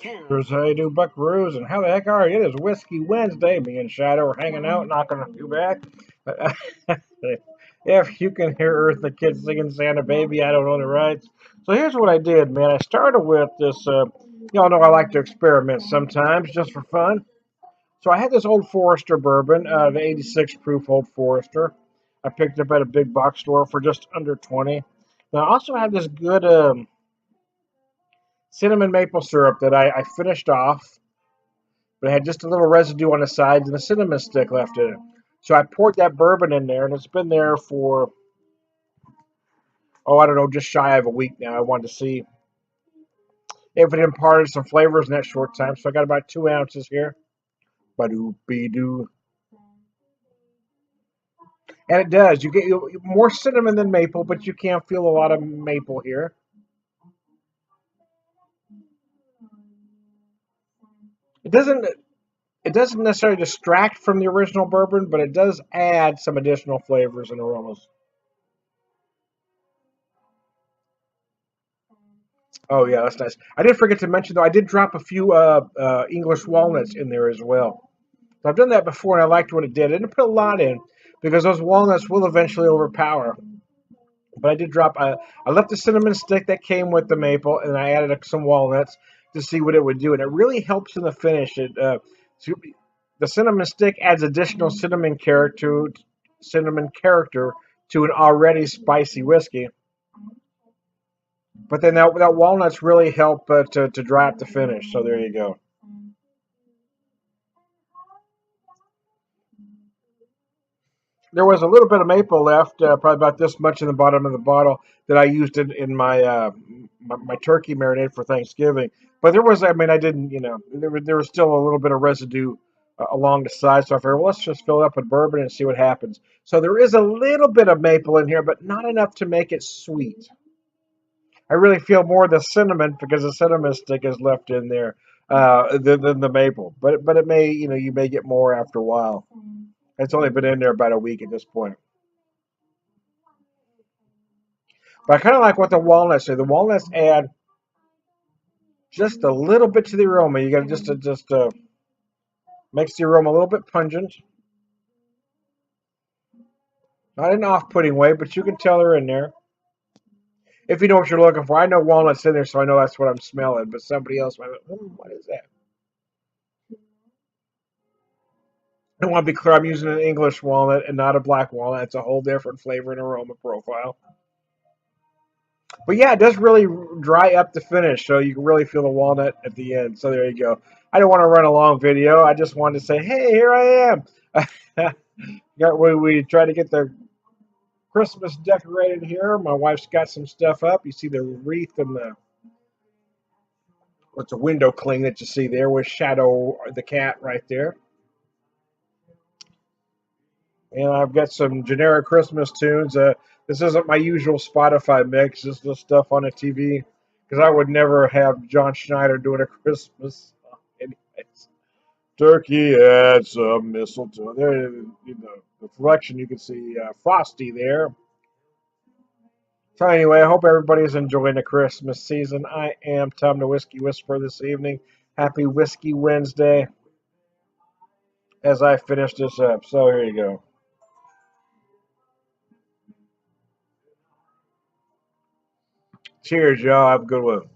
Cheers, how you do, buckaroos, and how the heck are you? It is Whiskey Wednesday. Me and Shadow are hanging out, knocking a few back. If you can hear Earth the kids singing Santa Baby, I don't know the rights. So here's what I did, man. I started with this, y'all know I like to experiment sometimes, just for fun. So I had this Old Forester bourbon, the 86 proof Old Forester. I picked up at a big box store for just under 20. Now I also have this good cinnamon maple syrup that I finished off, but it had just a little residue on the sides and a cinnamon stick left in it. So I poured that bourbon in there, and it's been there for, I don't know, just shy of a week now. I wanted to see if it imparted some flavors in that short time. So I got about 2 ounces here. Ba-doo-be-doo. And it does. You get more cinnamon than maple, but you can't feel a lot of maple here. It doesn't necessarily distract from the original bourbon, but it does add some additional flavors and aromas. Oh yeah, that's nice. I did forget to mention though, I did drop a few English walnuts in there as well. So I've done that before, and I liked what it did. I didn't put a lot in because those walnuts will eventually overpower. But I did drop. I left the cinnamon stick that came with the maple, and I added some walnuts to see what it would do, and it really helps in the finish. The cinnamon stick adds additional cinnamon character to an already spicy whiskey. But then that walnuts really help to dry up the finish. So there you go. There was a little bit of maple left, probably about this much in the bottom of the bottle that I used in my turkey marinade for Thanksgiving. But there was, I mean, I didn't, there was still a little bit of residue along the side. So I figured, well, let's just fill it up with bourbon and see what happens. So there is a little bit of maple in here, but not enough to make it sweet. I really feel more the cinnamon because the cinnamon stick is left in there than the maple. But it may, you may get more after a while. It's only been in there about a week at this point. But I kind of like what the walnuts do. The walnuts add just a little bit to the aroma. You got to just makes the aroma a little bit pungent. Not in an off-putting way, but you can tell they're in there. If you know what you're looking for. I know walnuts in there, so I know that's what I'm smelling. But somebody else might be, what is that? I want to be clear, I'm using an English walnut and not a black walnut. It's a whole different flavor and aroma profile. But yeah, it does really dry up the finish, so you can really feel the walnut at the end. So there you go. I don't want to run a long video. I just wanted to say, hey, here I am. we tried to get the Christmas decorated here. My wife's got some stuff up. You see the wreath and what's a window cling that you see there with Shadow the cat right there. And I've got some generic Christmas tunes. This isn't my usual Spotify mix. This is the stuff on the TV because I would never have John Schneider doing a Christmas song. Anyways, turkey and some mistletoe. There, the reflection you can see Frosty there. So anyway, I hope everybody's enjoying the Christmas season. I am Tom the Whiskey Whisperer this evening. Happy Whiskey Wednesday as I finish this up. So here you go. Cheers, y'all. Have a good one.